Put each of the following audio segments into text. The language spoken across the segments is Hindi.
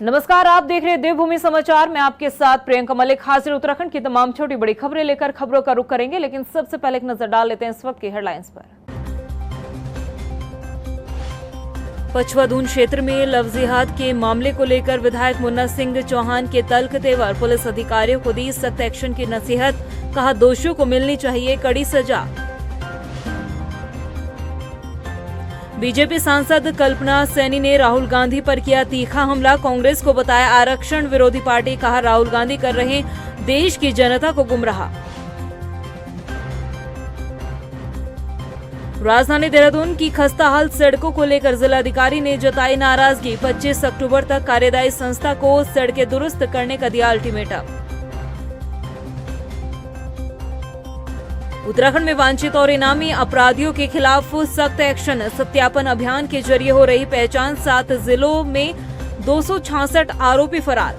नमस्कार, आप देख रहे हैं देवभूमि समाचार। मैं आपके साथ प्रियंका मलिक हाजिर। उत्तराखंड की तमाम छोटी बड़ी खबरें लेकर खबरों का रुख करेंगे, लेकिन सबसे पहले एक नजर डाल लेते हैं इस वक्त की हेडलाइंस पर। पचवादून क्षेत्र में लव जिहाद के मामले को लेकर विधायक मुन्ना सिंह चौहान के तल्ख तेवर, पुलिस अधिकारियों को दी सख्त एक्शन की नसीहत, कहा दोषियों को मिलनी चाहिए कड़ी सजा। बीजेपी सांसद कल्पना सैनी ने राहुल गांधी पर किया तीखा हमला, कांग्रेस को बताया आरक्षण विरोधी पार्टी, कहा राहुल गांधी कर रहे देश की जनता को गुमराह। राजधानी देहरादून की खस्ताहाल सड़कों को लेकर जिलाधिकारी ने जताई नाराजगी, 25 अक्टूबर तक कार्यदायी संस्था को सड़कें दुरुस्त करने का दिया अल्टीमेटम। उत्तराखंड में वांछित और इनामी अपराधियों के खिलाफ सख्त एक्शन, सत्यापन अभियान के जरिए हो रही पहचान, 7 जिलों में 266 आरोपी फरार।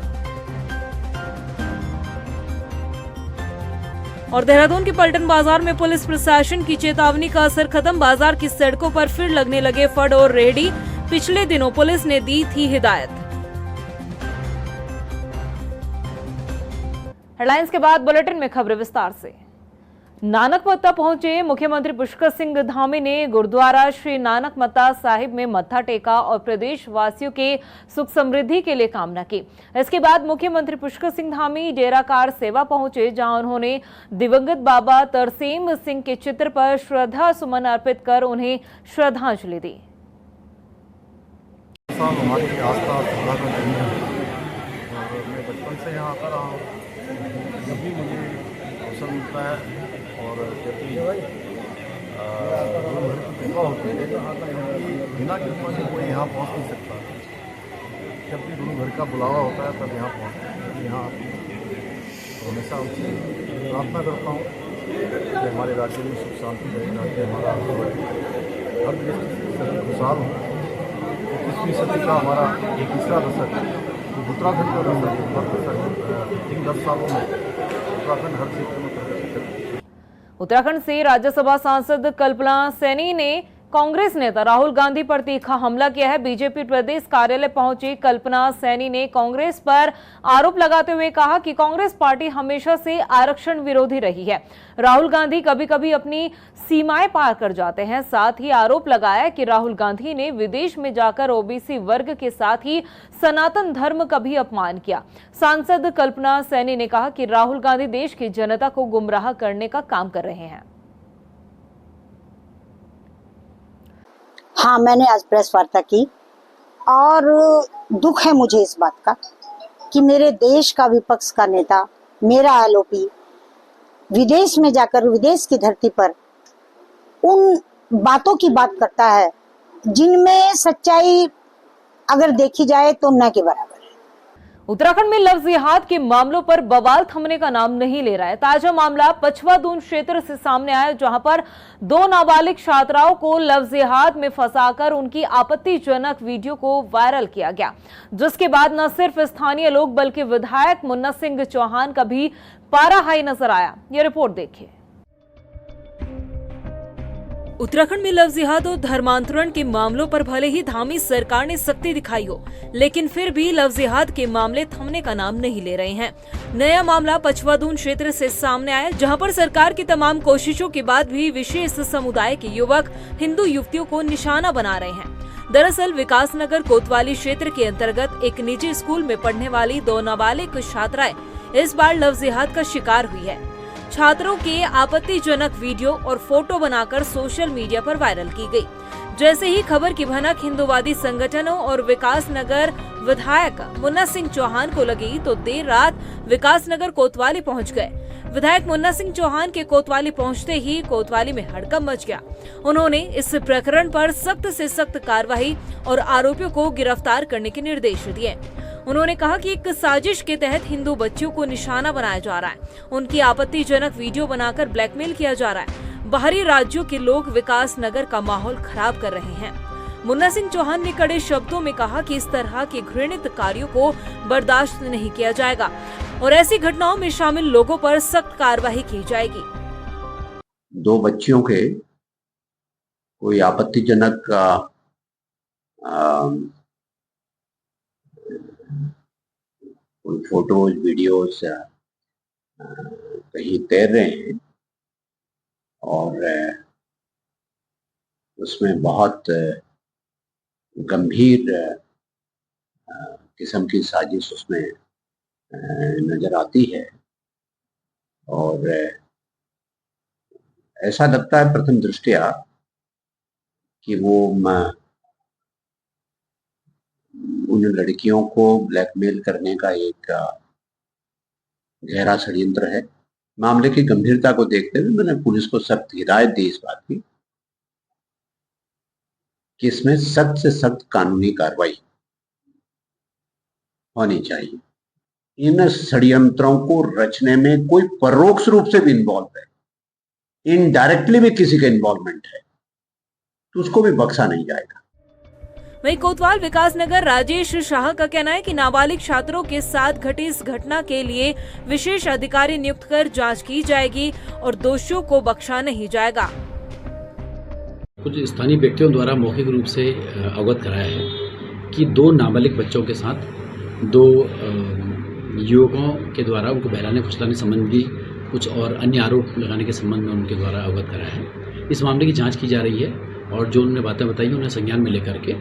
और देहरादून के पलटन बाजार में पुलिस प्रशासन की चेतावनी का असर खत्म, बाजार की सड़कों पर फिर लगने लगे फड़ और रेहड़ी, पिछले दिनों पुलिस ने दी थी हिदायत। हेडलाइंस के बाद बुलेटिन में खबरें विस्तार से। नानकमत्ता पहुंचे मुख्यमंत्री पुष्कर सिंह धामी ने गुरुद्वारा श्री नानकमत्ता साहिब में मत्था टेका और प्रदेश वासियों के सुख समृद्धि के लिए कामना की। इसके बाद मुख्यमंत्री पुष्कर सिंह धामी डेरा कार सेवा पहुंचे, जहां उन्होंने दिवंगत बाबा तरसेम सिंह के चित्र पर श्रद्धा सुमन अर्पित कर उन्हें श्रद्धांजलि दी। हमारी आस्था श्रद्धा का जन्म है और मैं बचपन से यहाँ आता रहा हूँ। जब भी मुझे अवसर मिलता है और जब भी कृपा होती है, बिना कृपा के कोई यहाँ पहुँच नहीं सकता। जब भी गुरु घर का बुलावा होता है तब यहाँ पहुँचते हैं। यहाँ तो हमेशा उनसे प्रार्थना करता हूँ कि हमारे राज्य में सुख शांति रहे, राज्य हमारा हर दृष्टि से खुशहाल हो। 21वीं सदी का हमारा एक तीसरा दशक है, उत्तराखंड का दशक, इन 10 सालों में उत्तराखंड हर क्षेत्र में प्रगति कर रही है। उत्तराखंड से राज्यसभा सांसद कल्पना सैनी ने कांग्रेस नेता राहुल गांधी पर तीखा हमला किया है। बीजेपी प्रदेश कार्यालय पहुंची कल्पना सैनी ने कांग्रेस पर आरोप लगाते हुए कहा कि कांग्रेस पार्टी हमेशा से आरक्षण विरोधी रही है। राहुल गांधी कभी कभी अपनी सीमाएं पार कर जाते हैं। साथ ही आरोप लगाया कि राहुल गांधी ने विदेश में जाकर ओबीसी वर्ग के साथ ही सनातन धर्म का भी अपमान किया। सांसद कल्पना सैनी ने कहा कि राहुल गांधी देश की जनता को गुमराह करने का काम कर रहे हैं। हाँ, मैंने आज प्रेस वार्ता की और दुख है मुझे इस बात का कि मेरे देश का विपक्ष का नेता, मेरा एलओपी, विदेश में जाकर विदेश की धरती पर उन बातों की बात करता है जिनमें सच्चाई अगर देखी जाए तो न के बराबर। उत्तराखंड में लव जिहाद के मामलों पर बवाल थमने का नाम नहीं ले रहा है। ताजा मामला पचवादून क्षेत्र से सामने आया, जहां पर 2 नाबालिग छात्राओं को लव जिहाद में फंसाकर उनकी आपत्तिजनक वीडियो को वायरल किया गया, जिसके बाद न सिर्फ स्थानीय लोग बल्कि विधायक मुन्ना सिंह चौहान का भी पारा हाई नजर आया। ये रिपोर्ट देखिए। उत्तराखंड में लव जिहाद और धर्मांतरण के मामलों पर भले ही धामी सरकार ने सख्ती दिखाई हो, लेकिन फिर भी लव जिहाद के मामले थमने का नाम नहीं ले रहे हैं। नया मामला पचवादून क्षेत्र से सामने आया, जहां पर सरकार की तमाम कोशिशों के बाद भी विशेष समुदाय के युवक हिंदू युवतियों को निशाना बना रहे हैं। दरअसल विकासनगर कोतवाली क्षेत्र के अंतर्गत एक निजी स्कूल में पढ़ने वाली 2 नाबालिग छात्राएं इस बार लव जिहाद का शिकार हुई है। छात्रों के आपत्तिजनक वीडियो और फोटो बनाकर सोशल मीडिया पर वायरल की गई। जैसे ही खबर की भनक हिंदूवादी संगठनों और विकासनगर विधायक मुन्ना सिंह चौहान को लगी तो देर रात विकासनगर कोतवाली पहुंच गए। विधायक मुन्ना सिंह चौहान के कोतवाली पहुंचते ही कोतवाली में हड़कंप मच गया। उन्होंने इस प्रकरण पर सख्त से सख्त कार्रवाई और आरोपियों को गिरफ्तार करने के निर्देश दिए। उन्होंने कहा कि एक साजिश के तहत हिंदू बच्चियों को निशाना बनाया जा रहा है, उनकी आपत्तिजनक वीडियो बनाकर ब्लैकमेल किया जा रहा है। बाहरी राज्यों के लोग विकास नगर का माहौल खराब कर रहे हैं। मुन्ना सिंह चौहान ने कड़े शब्दों में कहा कि इस तरह के घृणित कार्यों को बर्दाश्त नहीं किया जाएगा और ऐसी घटनाओं में शामिल लोगों पर सख्त कार्रवाई की जाएगी। 2 बच्चियों के कोई आपत्तिजनक कोई फोटोज वीडियोस कहीं तैर रहे हैं और उसमें बहुत गंभीर किस्म की साजिश उसमें नजर आती है। और ऐसा लगता है प्रथम दृष्टया कि वो उन लड़कियों को ब्लैकमेल करने का एक गहरा षड्यंत्र है। मामले की गंभीरता को देखते हुए मैंने पुलिस को सख्त हिदायत दी इस बात की कि इसमें सख्त से सख्त कानूनी कार्रवाई होनी चाहिए। इन षड्यंत्रों को रचने में कोई परोक्ष रूप से भी इन्वॉल्व है, इनडायरेक्टली भी किसी का इन्वॉल्वमेंट है, तो उसको भी बख्शा नहीं जाएगा। वहीं कोतवाल विकास नगर राजेश शाह का कहना है कि नाबालिग छात्रों के साथ घटी इस घटना के लिए विशेष अधिकारी नियुक्त कर जांच की जाएगी और दोषियों को बख्शा नहीं जाएगा। कुछ स्थानीय व्यक्तियों द्वारा मौखिक रूप से अवगत कराया है कि 2 नाबालिग बच्चों के साथ 2 युवकों के द्वारा उनको बहलाने फुसलाने संबंधी कुछ और अन्य आरोप लगाने के संबंध में उनके द्वारा अवगत कराया है। इस मामले की जांच की जा रही है और जो उन्होंने बातें बताई उन्हें संज्ञान में लेकर के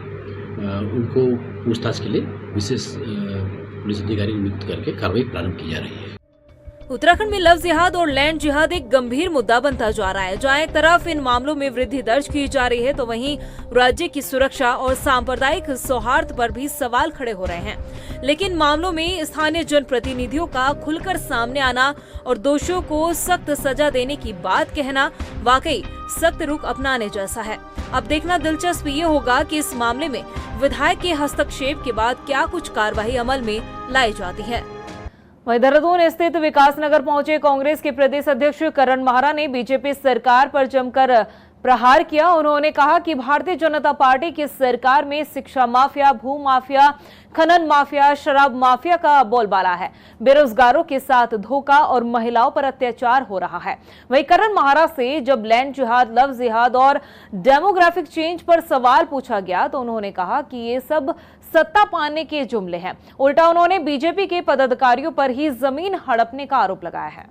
उनको पूछताछ के लिए विशेष पुलिस अधिकारी नियुक्त करके कार्रवाई प्रारंभ की जा रही है। उत्तराखंड में लव जिहाद और लैंड जिहाद एक गंभीर मुद्दा बनता जा रहा है। जहां एक तरफ इन मामलों में वृद्धि दर्ज की जा रही है, तो वहीं राज्य की सुरक्षा और सांप्रदायिक सौहार्द पर भी सवाल खड़े हो रहे हैं। लेकिन मामलों में स्थानीय जनप्रतिनिधियों का खुलकर सामने आना और दोषियों को सख्त सजा देने की बात कहना वाकई सख्त रुख अपनाने जैसा है। अब देखना दिलचस्प ये होगा कि इस मामले में विधायक के हस्तक्षेप के बाद क्या कुछ कार्रवाई अमल में लाई जाती है। वहीं देहरादून स्थित विकास नगर पहुंचे कांग्रेस के प्रदेश अध्यक्ष करण माहरा ने बीजेपी सरकार पर जमकर प्रहार किया। उन्होंने कहा कि भारतीय जनता पार्टी की सरकार में शिक्षा माफिया, भू माफिया, खनन माफिया, शराब माफिया का बोलबाला है। बेरोजगारों के साथ धोखा और महिलाओं पर अत्याचार हो रहा है। वहीं करण माहरा से जब लैंड जिहाद, लव जिहाद और डेमोग्राफिक चेंज पर सवाल पूछा गया तो उन्होंने कहा कि ये सब सत्ता पाने के जुमले हैं। उल्टा उन्होंने बीजेपी के पदाधिकारियों पर ही जमीन हड़पने का आरोप लगाया है।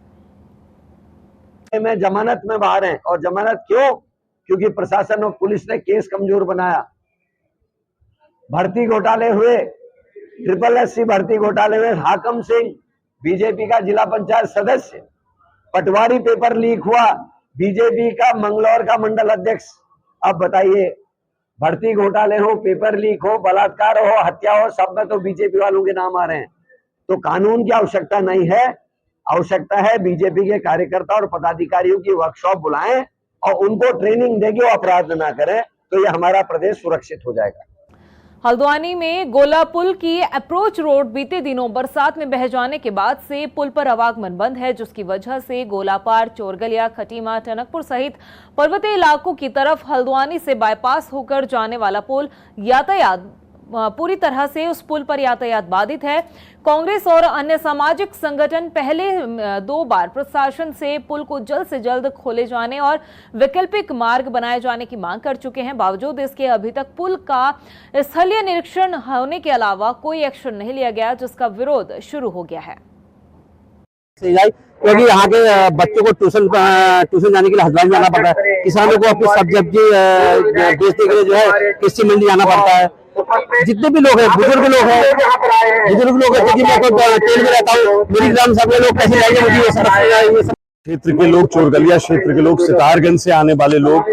में जमानत में बाहर हैं और जमानत क्यों? क्योंकि प्रशासन और पुलिस ने केस कमजोर बनाया। भर्ती घोटाले हुए, SSC भर्ती घोटाले हुए, हाकम सिंह बीजेपी का जिला पंचायत सदस्य, पटवारी पेपर लीक हुआ, बीजेपी का मंगलौर का मंडल अध्यक्ष। अब बताइए, भर्ती घोटाले हो, पेपर लीक हो, बलात्कार हो, हत्या हो, सब में तो बीजेपी वालों के नाम आ रहे हैं। तो कानून की आवश्यकता नहीं है, आवश्यकता है बीजेपी के कार्यकर्ता और पदाधिकारियों की वर्कशॉप बुलाएं और उनको ट्रेनिंग देके वो अपराध ना करें, तो ये हमारा प्रदेश सुरक्षित हो जाएगा। हल्द्वानी में गोला पुल की अप्रोच रोड बीते दिनों बरसात में बह जाने के बाद से पुल पर आवागमन बंद है, जिसकी वजह से गोलापार, चोरगलिया, खटीमा, टनकपुर सहित पर्वतीय इलाकों की तरफ हल्द्वानी से बाईपास होकर जाने वाला पुल यातायात पूरी तरह से उस पुल पर यातायात बाधित है। कांग्रेस और अन्य सामाजिक संगठन पहले 2 बार प्रशासन से पुल को जल्द से जल्द खोले जाने और वैकल्पिक मार्ग बनाए जाने की मांग कर चुके हैं। बावजूद इसके अभी तक पुल का स्थलीय निरीक्षण होने के अलावा कोई एक्शन नहीं लिया गया, जिसका विरोध शुरू हो गया है। क्योंकि यहाँ के बच्चों को ट्यूशन जाने के लिए हल्द्वानी जाना पड़ता है, किसानों को अपनी सब्जी बेचने के लिए जो है कृषि मंडी जाना पड़ता है। जितने भी लोग हैं, बुजुर्ग लोग हैं, क्योंकि मैं ट्रेन में रहता हूँ, मेरी ग्राम सभा लोग कैसे जाएंगे, मुझे क्षेत्र के लोग, चोरगलिया क्षेत्र के लोग, सितारगंज से आने वाले लोग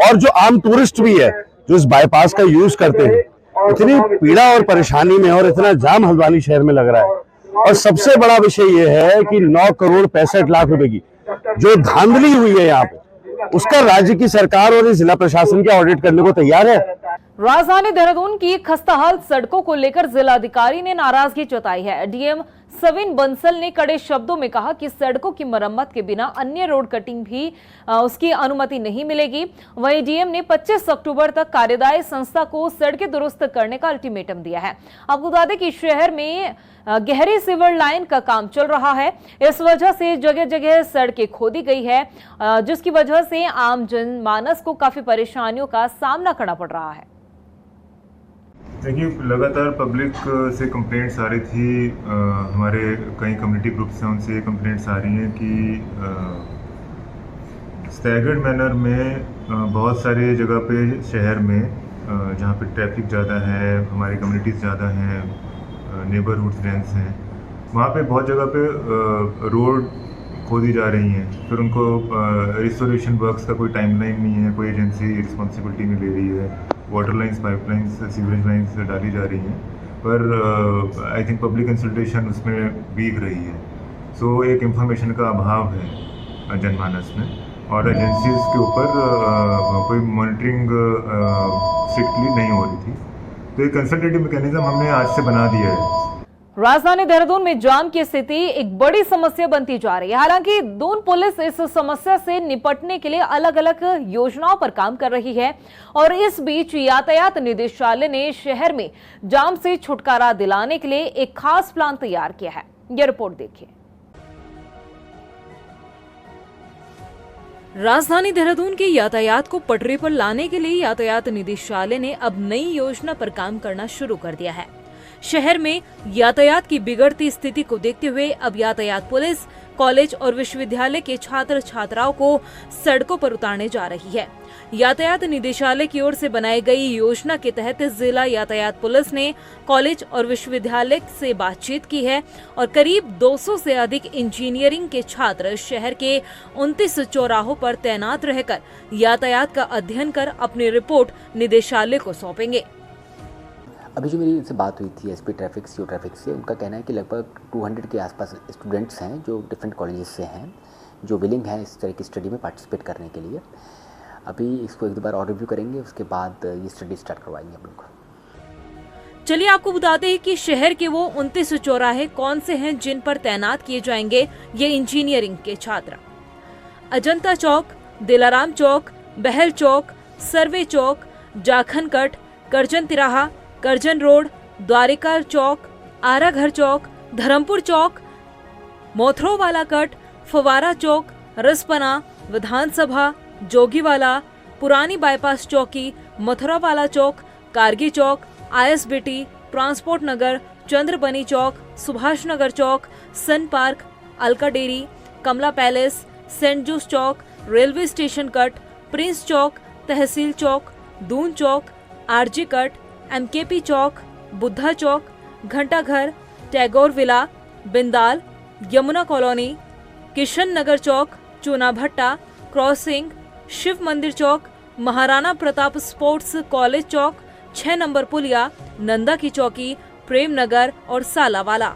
और जो आम टूरिस्ट भी है जो इस बाईपास का यूज करते हैं, इतनी पीड़ा और परेशानी में और इतना जाम हल्द्वानी शहर में लग रहा है। और सबसे बड़ा विषय ये है कि 9 करोड़ 65 लाख रुपए की जो धांधली हुई है यहाँ पे, उसका राज्य की सरकार और जिला प्रशासन क्या ऑडिट करने को तैयार है। राजधानी देहरादून की खस्ताहाल सड़कों को लेकर जिलाधिकारी ने नाराजगी जताई है। डीएम सविन बंसल ने कड़े शब्दों में कहा कि सड़कों की मरम्मत के बिना अन्य रोड कटिंग भी उसकी अनुमति नहीं मिलेगी। वहीं डीएम ने 25 अक्टूबर तक कार्यदायी संस्था को सड़कें दुरुस्त करने का अल्टीमेटम दिया है। आपको बता दें कि शहर में गहरी सीवर लाइन का काम चल रहा है, इस वजह से जगह जगह सड़कें खोदी गई है, जिसकी वजह से आम जनमानस को काफी परेशानियों का सामना करना पड़ रहा है। देखिए, लगातार पब्लिक से कंप्लेंट्स आ रही थी। हमारे कई कम्युनिटी ग्रुप्स हैं, उनसे कंप्लेंट्स आ रही हैं कि स्टैगर्ड मैनर में बहुत सारे जगह पे शहर में जहाँ पे ट्रैफिक ज़्यादा है, हमारी कम्युनिटीज़ ज़्यादा हैं, नेबरहुड्स डेंस हैं, वहाँ पे बहुत जगह पे रोड खोदी जा रही हैं। फिर उनको रिस्टोरेशन वर्क्स का कोई टाइमलाइन नहीं है, कोई एजेंसी रिस्पॉन्सिबिलिटी नहीं ले रही है। Water lines, pipelines, sewerage lines डाली जा रही हैं, पर आई थिंक पब्लिक कंसल्टेशन उसमें वीक रही है। सो एक इंफॉर्मेशन का अभाव है जनमानस में, और एजेंसीज के ऊपर कोई मॉनिटरिंग स्ट्रिक्टली नहीं हो रही थी। तो एक कंसल्टेटिव मैकेनिज्म हमने आज से बना दिया है। राजधानी देहरादून में जाम की स्थिति एक बड़ी समस्या बनती जा रही है। हालांकि दून पुलिस इस समस्या से निपटने के लिए अलग अलग योजनाओं पर काम कर रही है, और इस बीच यातायात निदेशालय ने शहर में जाम से छुटकारा दिलाने के लिए एक खास प्लान तैयार किया है। यह रिपोर्ट देखिए। राजधानी देहरादून के यातायात को पटरी पर लाने के लिए यातायात निदेशालय ने अब नई योजना पर काम करना शुरू कर दिया है। शहर में यातायात की बिगड़ती स्थिति को देखते हुए अब यातायात पुलिस कॉलेज और विश्वविद्यालय के छात्र छात्राओं को सड़कों पर उतारने जा रही है। यातायात निदेशालय की ओर से बनाई गई योजना के तहत जिला यातायात पुलिस ने कॉलेज और विश्वविद्यालय से बातचीत की है, और करीब 200 से अधिक इंजीनियरिंग के छात्र शहर के 29 चौराहों पर तैनात रहकर यातायात का अध्ययन कर अपनी रिपोर्ट निदेशालय को सौंपेंगे। अभी जो मेरी इनसे बात हुई थी एसपी ट्रैफिक, सीओ ट्रैफिक से, उनका कहना है कि लगभग 200 के आसपास स्टूडेंट्स हैं जो डिफरेंट कॉलेजेस से हैं, जो विलिंग हैं इस तरह की स्टडी में पार्टिसिपेट करने के लिए। अभी इसको एक दो बार और रिव्यू करेंगे, उसके बाद ये स्टडी स्टार्ट करवाएंगे हम लोग। चलिए आपको बताते हैं कि शहर के वो 29 चौराहे कौन से हैं जिन पर तैनात किए जाएंगे ये इंजीनियरिंग के छात्र। अजंता चौक, दिलाराम चौक, बहल चौक, सर्वे चौक, जाखन कट, करजन तिराहा, करजन रोड, द्वारिका चौक, आराघर चौक, धर्मपुर चौक, मोथरोवाला कट, फवारा चौक, रसपना, विधानसभा, जोगीवाला, पुरानी बाईपास चौकी, मथुरावाला चौक, कारगी चौक, आईएसबीटी, ट्रांसपोर्ट नगर, चंद्रबनी चौक, सुभाष नगर चौक, सन पार्क, अलका डेरी, कमला पैलेस, सेंट जूस चौक, रेलवे स्टेशन कट, प्रिंस चौक, तहसील चौक, दून चौक, आरजी कट, एमकेपी चौक, बुद्धा चौक, घंटाघर, टैगोर विला, बिंदाल, यमुना कॉलोनी, किशन नगर चौक, चूना भट्टा, क्रॉसिंग, शिव मंदिर चौक, महाराणा प्रताप स्पोर्ट्स कॉलेज चौक, 6 नंबर पुलिया, नंदा की चौकी, प्रेम नगर और सालावाला।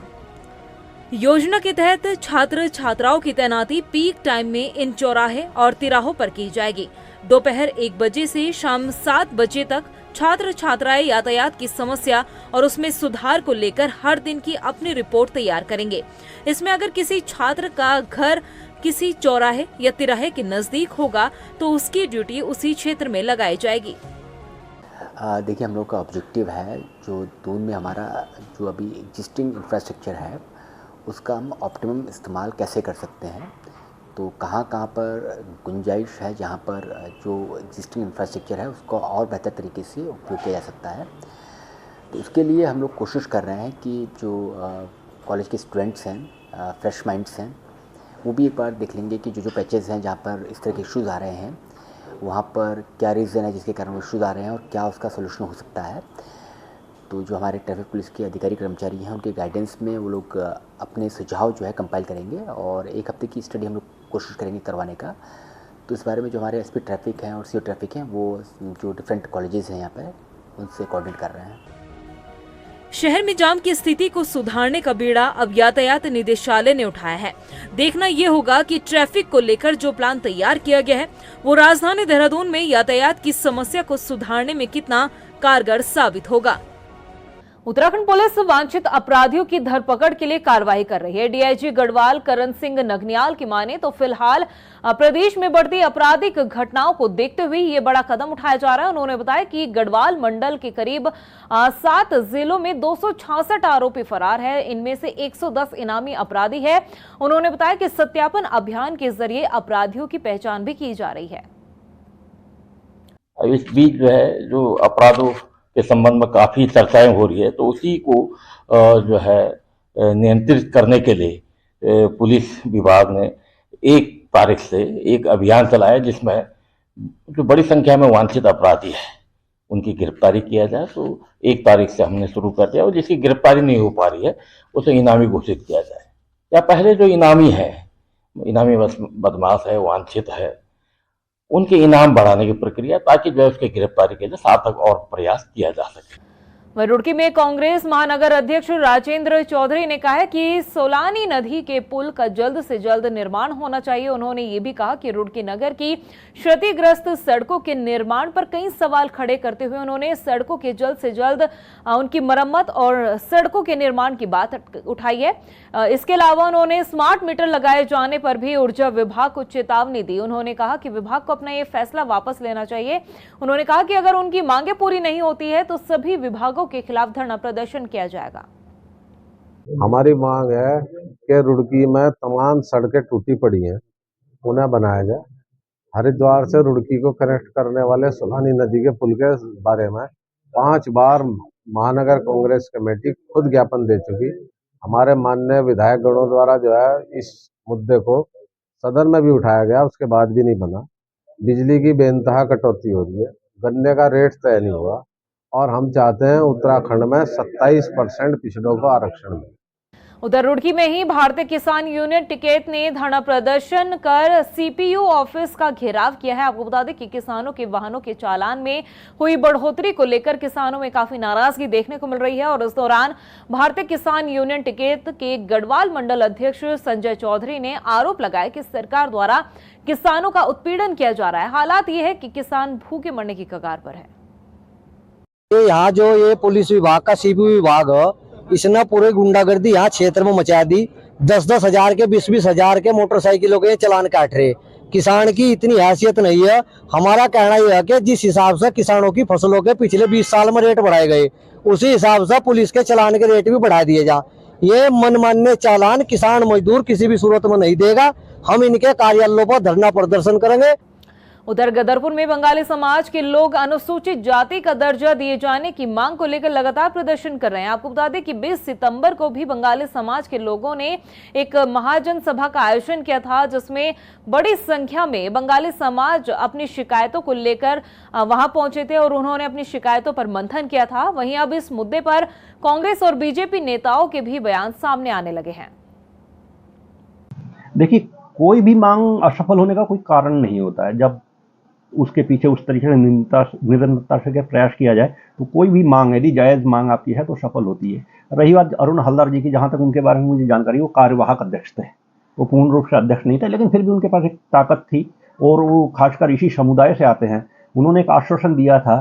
योजना के तहत छात्र छात्राओं की तैनाती पीक टाइम में इन चौराहे और तिराहों पर की जाएगी। दोपहर 1 बजे से शाम 7 बजे तक छात्र छात्राएं यातायात की समस्या और उसमें सुधार को लेकर हर दिन की अपनी रिपोर्ट तैयार करेंगे। इसमें अगर किसी छात्र का घर किसी चौराहे या तिराहे के नजदीक होगा तो उसकी ड्यूटी उसी क्षेत्र में लगाई जाएगी। देखिए, हम लोग का ऑब्जेक्टिव है जो दून में हमारा जो अभी एग्जिस्टिंग इंफ्रास्ट्रक्चर है उसका हम ऑप्टिमम इस्तेमाल कैसे कर सकते हैं, तो कहाँ पर गुंजाइश है जहाँ पर जो एग्जिस्टिंग इंफ्रास्ट्रक्चर है उसको और बेहतर तरीके से उपयोग किया जा सकता है। तो उसके लिए हम लोग कोशिश कर रहे हैं कि जो कॉलेज के स्टूडेंट्स हैं, फ्रेश माइंड्स हैं, वो भी एक बार देख लेंगे कि जो पैचेज़ हैं जहाँ पर इस तरह के इश्यूज़ आ रहे हैं वहाँ पर क्या रीज़न है जिसके कारण वो इश्यूज़ आ रहे हैं और क्या उसका सोल्यूशन हो सकता है। तो जो हमारे ट्रैफिक पुलिस के अधिकारी कर्मचारी हैं उनके गाइडेंस में वो लोग अपने सुझाव जो है कंपाइल करेंगे और 1 हफ्ते की स्टडी हम लोग कोशिश करेंगे करवाने का। तो इस बारे में जो हमारे एसपी ट्रैफिक हैं और सीओ ट्रैफिक हैं वो जो डिफरेंट कॉलेजेस हैं यहाँ पर उनसे कोऑर्डिनेट कर रहे हैं। शहर में जाम की स्थिति को सुधारने का बीड़ा अब यातायात निदेशालय ने उठाया है। देखना ये होगा कि ट्रैफिक को लेकर जो प्लान तैयार किया गया है वो राजधानी देहरादून में यातायात की समस्या को सुधारने में कितना कारगर साबित होगा। उत्तराखंड पुलिस वांछित अपराधियों की धरपकड़ के लिए कार्रवाई कर रही है। डीआईजी गढ़वाल करण सिंह नगनियाल की माने तो फिलहाल प्रदेश में बढ़ती आपराधिक घटनाओं को देखते हुए ये बड़ा कदम उठाया जा रहा है। उन्होंने बताया कि गढ़वाल मंडल के करीब 7 जिलों में 266 आरोपी फरार है, इनमें से 110 इनामी अपराधी है। उन्होंने बताया कि सत्यापन अभियान के जरिए अपराधियों की पहचान भी की जा रही है। इस बीच जो है जो अपराधों के संबंध में काफ़ी चर्चाएं हो रही है, तो उसी को जो है नियंत्रित करने के लिए पुलिस विभाग ने 1 तारीख से एक अभियान चलाया, जिसमें जो बड़ी संख्या में वांछित अपराधी है उनकी गिरफ्तारी किया जाए। तो 1 तारीख से हमने शुरू कर दिया, और जिसकी गिरफ्तारी नहीं हो पा रही है उसे इनामी घोषित किया जाए, या पहले जो इनामी बदमाश है, वांछित है, उनके इनाम बढ़ाने की प्रक्रिया, ताकि जो है उसकी गिरफ्तारी के लिए सार्थक और प्रयास किया जा सके। वहीं रुड़की में कांग्रेस महानगर अध्यक्ष राजेंद्र चौधरी ने कहा है कि सोलानी नदी के पुल का जल्द से जल्द निर्माण होना चाहिए। उन्होंने ये भी कहा कि रुड़की नगर की क्षतिग्रस्त सड़कों के निर्माण पर कई सवाल खड़े करते हुए उन्होंने सड़कों के जल्द से जल्द उनकी मरम्मत और सड़कों के निर्माण की बात उठाई है। इसके अलावा उन्होंने स्मार्ट मीटर लगाए जाने पर भी ऊर्जा विभाग को चेतावनी दी। उन्होंने कहा कि विभाग को अपना ये फैसला वापस लेना चाहिए। उन्होंने कहा कि अगर उनकी मांगे पूरी नहीं होती है तो सभी विभागों के खिलाफ धरना प्रदर्शन किया जाएगा। हमारी मांग है कि रुड़की में तमाम सड़कें टूटी पड़ी हैं, उन्हें बनाया जाए। हरिद्वार से रुड़की को कनेक्ट करने वाले सोलानी नदी के पुल के बारे में 5 बार महानगर कांग्रेस कमेटी खुद ज्ञापन दे चुकी। हमारे माननीय विधायक गणों द्वारा जो है इस मुद्दे को सदन में भी उठाया गया, उसके बाद भी नहीं बना। बिजली की बेइंतहा कटौती हो रही है, गन्ने का रेट तय नहीं हुआ, और हम चाहते हैं उत्तराखंड में 27% पिछड़ों को आरक्षण मिले। उधर रुड़की में ही भारतीय किसान यूनियन टिकैत ने धरना प्रदर्शन कर सीपीयू ऑफिस का घेराव किया है। आपको बता दें कि किसानों के वाहनों के चालान में हुई बढ़ोतरी को लेकर किसानों में काफी नाराजगी देखने को मिल रही है, और इस दौरान भारतीय किसान यूनियन टिकैत के गढ़वाल मंडल अध्यक्ष संजय चौधरी ने आरोप लगाया कि सरकार द्वारा किसानों का उत्पीड़न किया जा रहा है। हालात ये है कि किसान भूखे मरने की कगार पर है। यहाँ जो ये पुलिस विभाग का सीपीयू विभाग इसने पूरे गुंडागर्दी यहाँ क्षेत्र में मचा दी। 10-10 हजार के 20-20 हजार के मोटरसाइकिलों के चालान काट रहे। किसान की इतनी हैसियत नहीं है। हमारा कहना यह है कि जिस हिसाब से किसानों की फसलों के पिछले 20 साल में रेट बढ़ाए गए, उसी हिसाब से पुलिस के चालान के रेट भी बढ़ा दिए जा। ये मनमान्य चालान किसान मजदूर किसी भी सूरत में नहीं देगा। हम इनके कार्यालयों पर धरना प्रदर्शन करेंगे। उधर गदरपुर में बंगाली समाज के लोग अनुसूचित जाति का दर्जा दिए जाने की मांग को लेकर लगातार प्रदर्शन कर रहे हैं। आपको बता दें कि 20 सितंबर को भी बंगाली समाज के लोगों ने एक महाजन सभा का आयोजन किया था, जिसमें बड़ी संख्या में बंगाली समाज अपनी शिकायतों को लेकर वहां पहुंचे थे और उन्होंने अपनी शिकायतों पर मंथन किया था। वहीं अब इस मुद्दे पर कांग्रेस और बीजेपी नेताओं के भी बयान सामने आने लगे हैं। देखिए, कोई भी मांग असफल होने का कोई कारण नहीं होता है। जब उसके पीछे उस तरीके से निरंतरता से प्रयास किया जाए तो कोई भी मांग यदि जायज़ मांग आती है तो सफल होती है। रही बात अरुण हलदर जी की, जहाँ तक उनके बारे में मुझे जानकारी, वो कार्यवाहक अध्यक्ष थे, वो पूर्ण रूप से अध्यक्ष नहीं थे, लेकिन फिर भी उनके पास एक ताकत थी और वो खासकर इसी समुदाय से आते हैं। उन्होंने एक आश्वासन दिया था,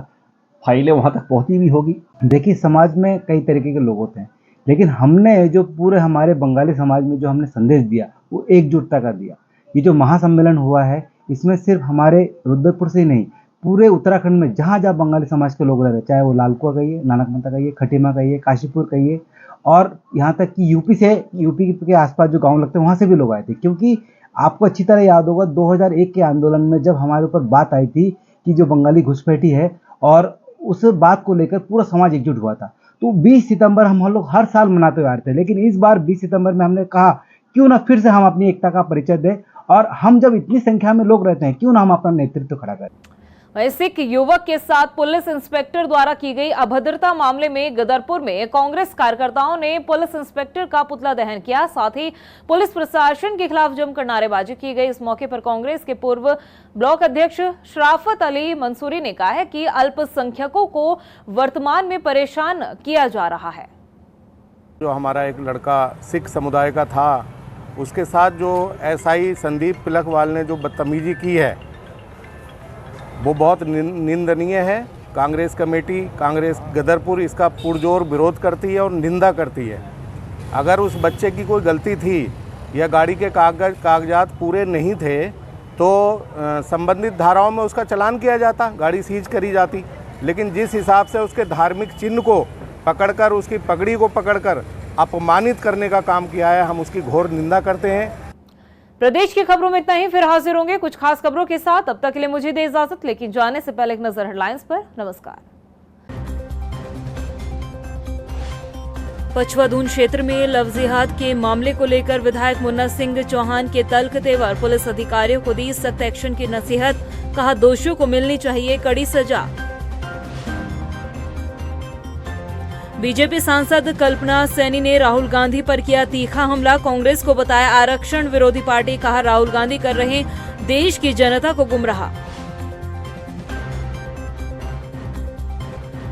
फाइलें वहाँ तक पहुँची भी होगी। देखिए, समाज में कई तरीके के लोग होते हैं, लेकिन हमने जो पूरे हमारे बंगाली समाज में जो हमने संदेश दिया वो एकजुटता का दिया। ये जो महासम्मेलन हुआ है, इसमें सिर्फ हमारे रुद्रपुर से ही नहीं, पूरे उत्तराखंड में जहाँ जहाँ बंगाली समाज के लोग रह रहे, चाहे वो लालकुआ कहिए, नानकमता कहिए, खटीमा कहिए, काशीपुर कहिए, और यहाँ तक कि यूपी के आसपास जो गांव लगते हैं वहाँ से भी लोग आए थे। क्योंकि आपको अच्छी तरह याद होगा 2001 के आंदोलन में जब हमारे ऊपर बात आई थी कि जो बंगाली घुसपैठी है, और उस बात को लेकर पूरा समाज एकजुट हुआ था। तो 20 सितंबर हम लोग हर साल मनाते हुए आ रहे थे, लेकिन इस बार 20 सितंबर में हमने कहा क्यों ना फिर से हम अपनी एकता का परिचय दें, और हम जब इतनी संख्या में लोग रहते हैं क्यों ना हम अपना नेतृत्व खड़ा करें। सिख युवक के साथ पुलिस इंस्पेक्टर द्वारा की गई अभद्रता मामले में गदरपुर में कांग्रेस कार्यकर्ताओं ने पुलिस इंस्पेक्टर का पुतला दहन किया। साथ ही पुलिस प्रशासन के खिलाफ जमकर नारेबाजी की गई। इस मौके पर कांग्रेस के पूर्व ब्लॉक अध्यक्ष शराफत अली मंसूरी ने कहा है कि अल्पसंख्यकों को वर्तमान में परेशान किया जा रहा है। जो हमारा एक लड़का सिख समुदाय का था, उसके साथ जो एसआई संदीप पिलखवाल ने जो बदतमीजी की है वो बहुत निंदनीय है। कांग्रेस कमेटी, कांग्रेस गदरपुर इसका पुरजोर विरोध करती है और निंदा करती है। अगर उस बच्चे की कोई गलती थी या गाड़ी के कागजात पूरे नहीं थे तो संबंधित धाराओं में उसका चालान किया जाता, गाड़ी सीज करी जाती। लेकिन जिस हिसाब से उसके धार्मिक चिन्ह को पकड़कर, उसकी पगड़ी को पकड़कर अपमानित करने का काम किया है, हम उसकी घोर निंदा करते हैं। प्रदेश की खबरों में इतना ही, फिर हाजिर होंगे कुछ खास खबरों के साथ। अब तक के लिए मुझे दे इजाजत, लेकिन जाने से पहले एक नजर हेडलाइंस पर। नमस्कार। पचवादून क्षेत्र में लव जिहाद के मामले को लेकर विधायक मुन्ना सिंह चौहान के तल्ख तेवर पुलिस अधिकारियों को दी सख्त एक्शन की नसीहत, कहा दोषियों को मिलनी चाहिए कड़ी सजा। बीजेपी सांसद कल्पना सैनी ने राहुल गांधी पर किया तीखा हमला, कांग्रेस को बताया आरक्षण विरोधी पार्टी, कहा राहुल गांधी कर रहे देश की जनता को गुमराह।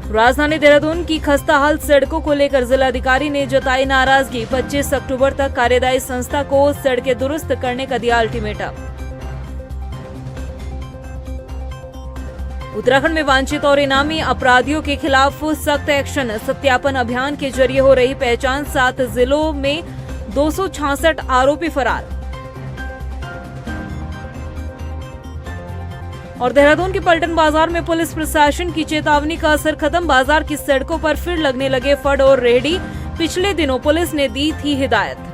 राजधानी देहरादून की खस्ताहाल सड़कों को लेकर जिलाधिकारी ने जताई नाराजगी, 25 अक्टूबर तक कार्यदायी संस्था को सड़कें दुरुस्त करने का दिया अल्टीमेटम। उत्तराखंड में वांछित और इनामी अपराधियों के खिलाफ सख्त एक्शन, सत्यापन अभियान के जरिए हो रही पहचान, 7 जिलों में 266 आरोपी फरार। और देहरादून के पलटन बाजार में पुलिस प्रशासन की चेतावनी का असर खत्म, बाजार की सड़कों पर फिर लगने लगे फड़ और रेहड़ी, पिछले दिनों पुलिस ने दी थी हिदायत।